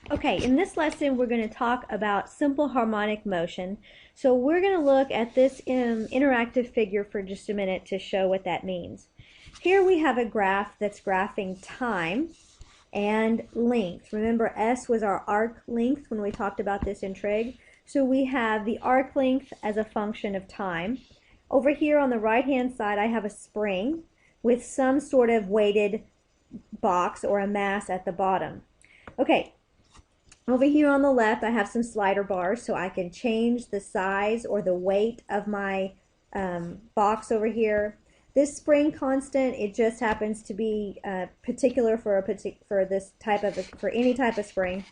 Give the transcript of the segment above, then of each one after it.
Okay, in this lesson we're going to talk about simple harmonic motion. So we're going to look at this interactive figure for just a minute to show what that means. Here we have a graph that's graphing time and length. Remember, S was our arc length when we talked about this in trig. So we have the arc length as a function of time. Over here on the right hand side I have a spring with some sort of weighted box or a mass at the bottom. Okay, over here on the left I have some slider bars so I can change the size or the weight of my box over here. This spring constant, it just happens to be particular for this type of for any type of spring.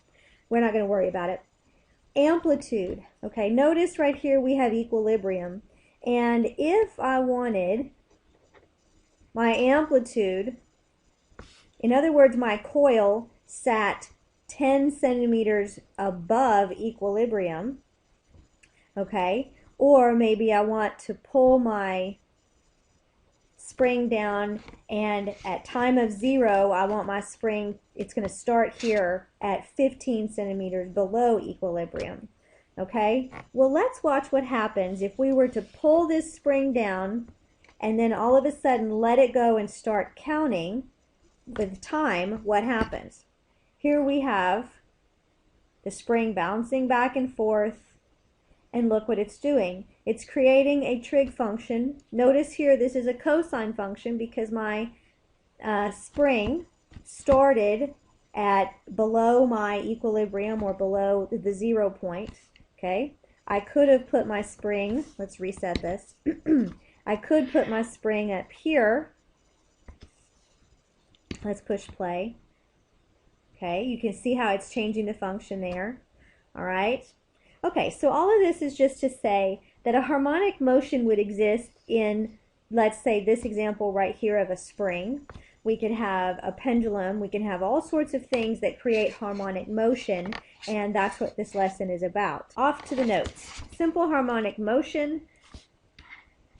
We're not going to worry about it. Amplitude. Okay, notice right here we have equilibrium, and if I wanted my amplitude, in other words, my coil sat 10 centimeters above equilibrium, okay, or maybe I want to pull my spring down, and at time of 0 I want my spring, it's going to start here at 15 centimeters below equilibrium. Okay, well, let's watch what happens if we were to pull this spring down and then all of a sudden let it go and start counting with time. What happens? Here we have the spring bouncing back and forth, and look what it's doing. It's creating a trig function. Notice here this is a cosine function because my spring started at below my equilibrium or below the 0 point. Okay, I could have put my spring, let's reset this, I could put my spring up here. Let's push play. Okay, you can see how it's changing the function there. All right. Okay, so all of this is just to say that a harmonic motion would exist in, let's say, this example right here of a spring. We could have a pendulum. We can have all sorts of things that create harmonic motion, and that's what this lesson is about. Off to the notes. Simple harmonic motion.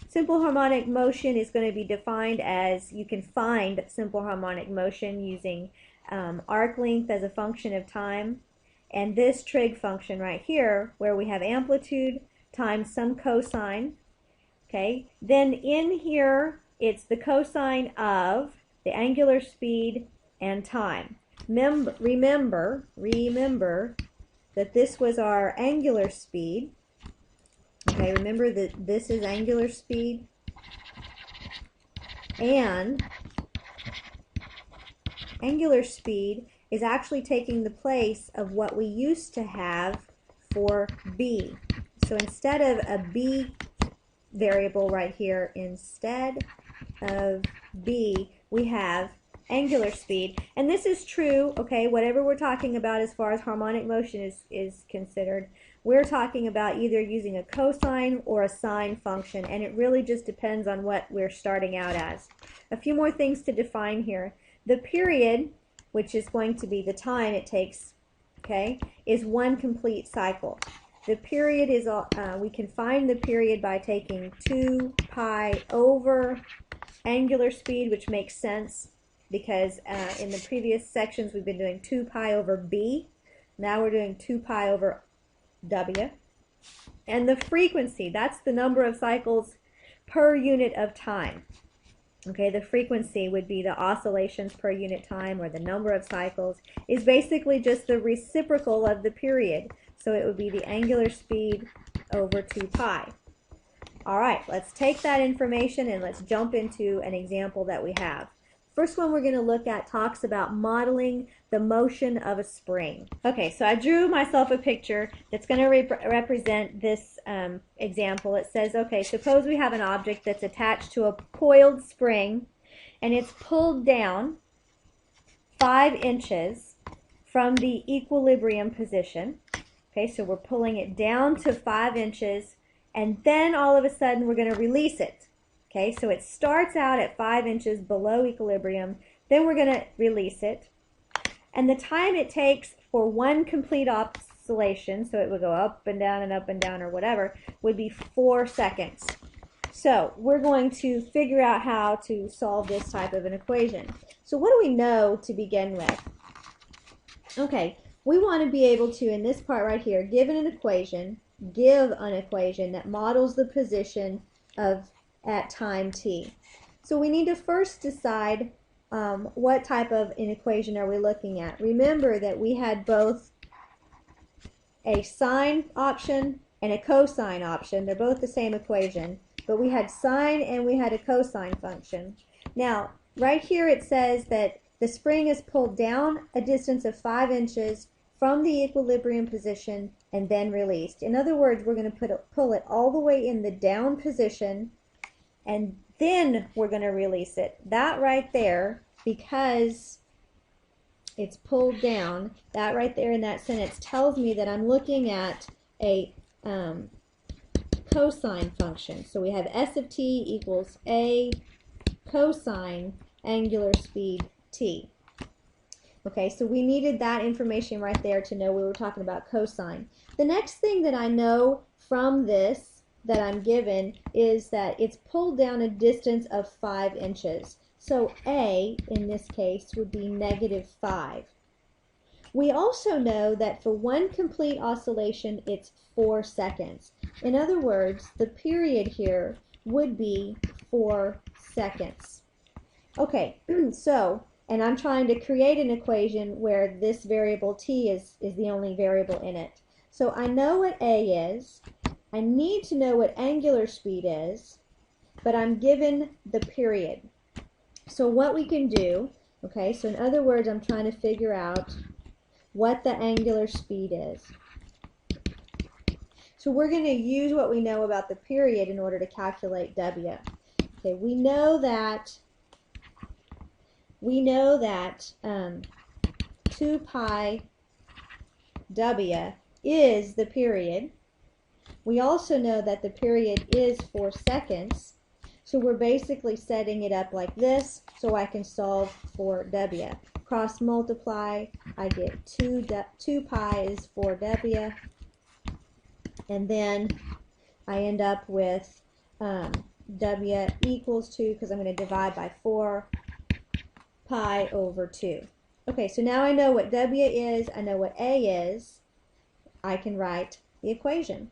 Simple harmonic motion is going to be defined as, you can find simple harmonic motion using arc length as a function of time, and this trig function right here where we have amplitude times some cosine. Okay, then in here it's the cosine of the angular speed and time. Remember that this was our angular speed. Okay, remember that this is angular speed, and angular speed is actually taking the place of what we used to have for b. So instead of a b variable right here, instead of b, we have angular speed. And this is true, okay, whatever we're talking about as far as harmonic motion is considered, we're talking about either using a cosine or a sine function, and it really just depends on what we're starting out as. A few more things to define here. The period, which is going to be the time it takes, okay, is one complete cycle. The period is, we can find the period by taking 2 pi over angular speed, which makes sense because in the previous sections we've been doing 2 pi over b. Now we're doing 2 pi over w. And the frequency, that's the number of cycles per unit of time. Okay, the frequency would be the oscillations per unit time, or the number of cycles is basically just the reciprocal of the period. So it would be the angular speed over 2 pi. All right, let's take that information and let's jump into an example that we have. First one we're going to look at talks about modeling the motion of a spring. Okay, so I drew myself a picture that's going to represent this example. It says, okay, suppose we have an object that's attached to a coiled spring and it's pulled down 5 inches from the equilibrium position. Okay, so we're pulling it down to 5 inches, and then all of a sudden we're going to release it. Okay, so it starts out at 5 inches below equilibrium, then we're going to release it. And the time it takes for one complete oscillation, so it would go up and down or whatever, would be 4 seconds. So we're going to figure out how to solve this type of an equation. So what do we know to begin with? Okay, we want to be able to, in this part right here, give an equation that models the position of at time t. So we need to first decide what type of an equation are we looking at. Remember that we had both a sine option and a cosine option. They're both the same equation, but we had sine and we had a cosine function. Now, right here it says that the spring is pulled down a distance of 5 inches from the equilibrium position and then released. In other words, we're going to pull it all the way in the down position and then we're going to release it. That right there, because it's pulled down, that right there in that sentence tells me that I'm looking at a cosine function. So we have s of t equals a cosine angular speed t. Okay, so we needed that information right there to know we were talking about cosine. The next thing that I know from this that I'm given is that it's pulled down a distance of 5 inches. So a, in this case, would be -5. We also know that for one complete oscillation, it's 4 seconds. In other words, the period here would be 4 seconds. Okay, so, and I'm trying to create an equation where this variable t is the only variable in it. So I know what a is. I need to know what angular speed is, but I'm given the period. So what we can do, okay, so in other words, I'm trying to figure out what the angular speed is. So we're going to use what we know about the period in order to calculate W. Okay, we know that 2 pi W is the period. We also know that the period is 4 seconds. So we're basically setting it up like this so I can solve for W. Cross multiply, I get 2 pi is 4W, and then I end up with W equals 2, because I'm going to divide by 4 pi over 2. Okay, so now I know what W is, I know what A is, I can write the equation.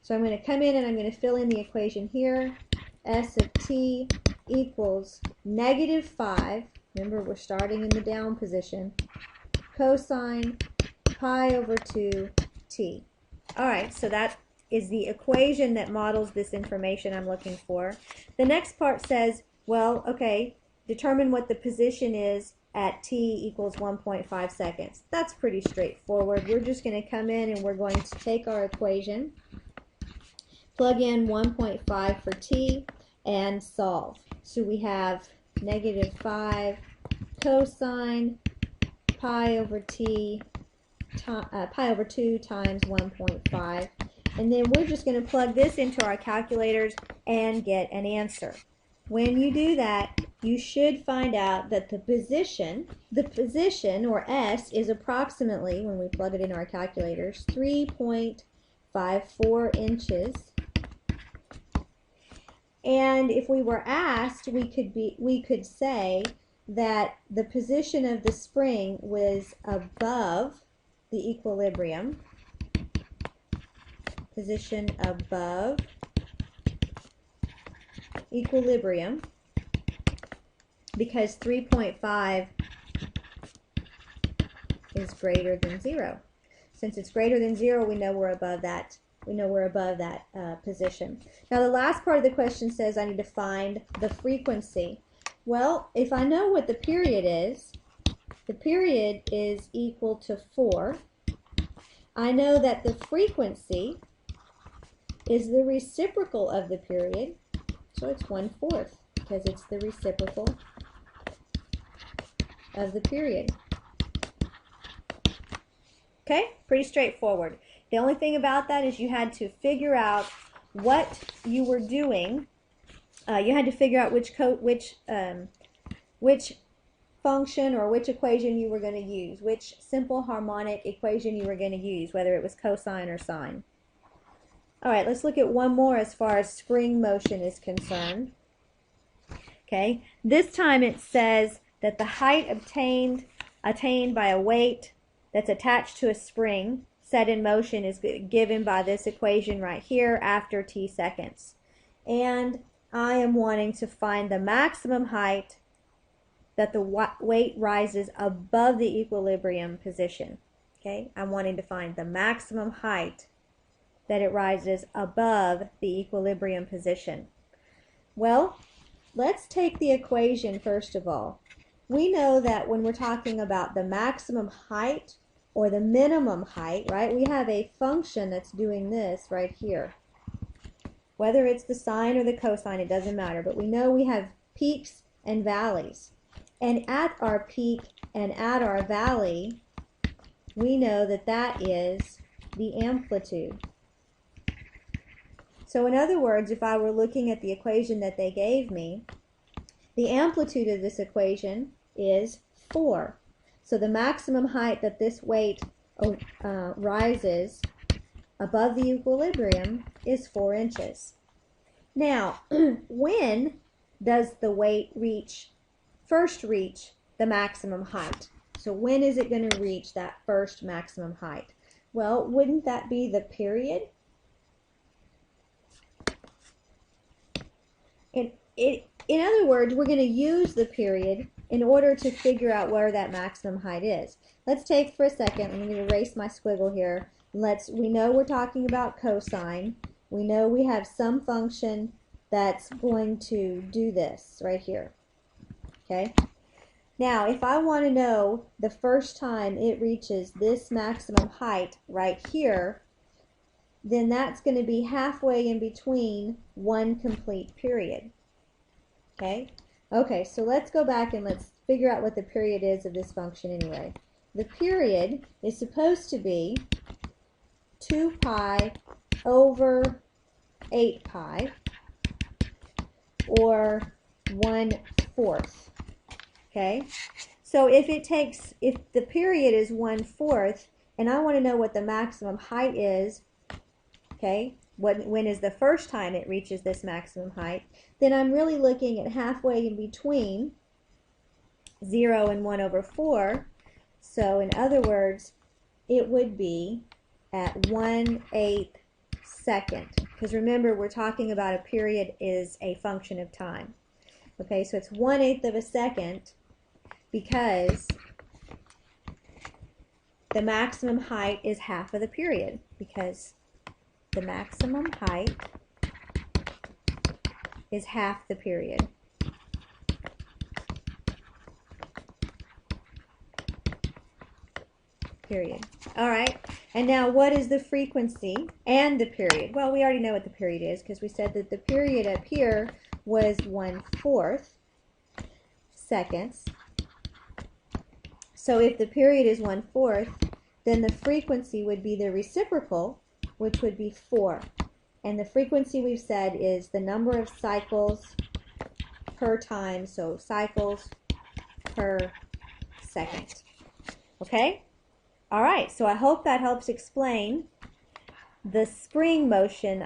So I'm going to come in and I'm going to fill in the equation here. S of t equals -5. Remember, we're starting in the down position. Cosine pi over 2 t. Alright, so that is the equation that models this information I'm looking for. The next part says, well, okay, determine what the position is at t equals 1.5 seconds. That's pretty straightforward. We're just going to come in and we're going to take our equation, plug in 1.5 for t, and solve. So we have -5 cosine pi over 2 times 1.5. And then we're just going to plug this into our calculators and get an answer. When you do that, you should find out that the position, or S, is approximately, when we plug it in our calculators, 3.54 inches. And if we were asked, we could say that the position of the spring was above the equilibrium. Position above equilibrium, because 3.5 is greater than 0. Since it's greater than 0, we know we're above that. Position. Now the last part of the question says I need to find the frequency. Well, if I know what the period is equal to 4. I know that the frequency is the reciprocal of the period, so it's 1/4, because it's the reciprocal of the period. Okay, pretty straightforward. The only thing about that is you had to figure out what you were doing. You had to figure out which function or which equation you were going to use, which simple harmonic equation you were going to use, whether it was cosine or sine. All right, let's look at one more as far as spring motion is concerned. Okay, this time it says that the height obtained attained by a weight that's attached to a spring set in motion is given by this equation right here after t seconds. And I am wanting to find the maximum height that the weight rises above the equilibrium position. Okay, I'm wanting to find the maximum height that it rises above the equilibrium position. Well, let's take the equation first of all. We know that when we're talking about the maximum height or the minimum height, right, we have a function that's doing this right here. Whether it's the sine or the cosine, it doesn't matter, but we know we have peaks and valleys. And at our peak and at our valley, we know that that is the amplitude. So in other words, if I were looking at the equation that they gave me, the amplitude of this equation is 4. So the maximum height that this weight rises above the equilibrium is 4 inches. Now, when does the weight first reach the maximum height? So when is it going to reach that first maximum height? Well, wouldn't that be the period? In other words, we're going to use the period in order to figure out where that maximum height is. Let's take for a second, I'm going to erase my squiggle here. We know we're talking about cosine. We know we have some function that's going to do this right here. Okay? Now, if I want to know the first time it reaches this maximum height right here, then that's going to be halfway in between one complete period. Okay? Okay, so let's go back and let's figure out what the period is of this function anyway. The period is supposed to be 2 pi over 8 pi, or 1/4. Okay? So if the period is 1/4, and I want to know what the maximum height is, okay, when is the first time it reaches this maximum height, then I'm really looking at halfway in between 0 and 1/4. So in other words, it would be at 1/8 second. Because remember, we're talking about a period is a function of time. Okay, so it's 1/8 of a second because the maximum height is half of the period, because the maximum height is half the period. Period. All right, and now what is the frequency and the period? Well, we already know what the period is because we said that the period up here was 1/4 seconds. So if the period is 1/4, then the frequency would be the reciprocal, which would be 4. And the frequency we've said is the number of cycles per time, so cycles per second. Okay? All right, so I hope that helps explain the spring motion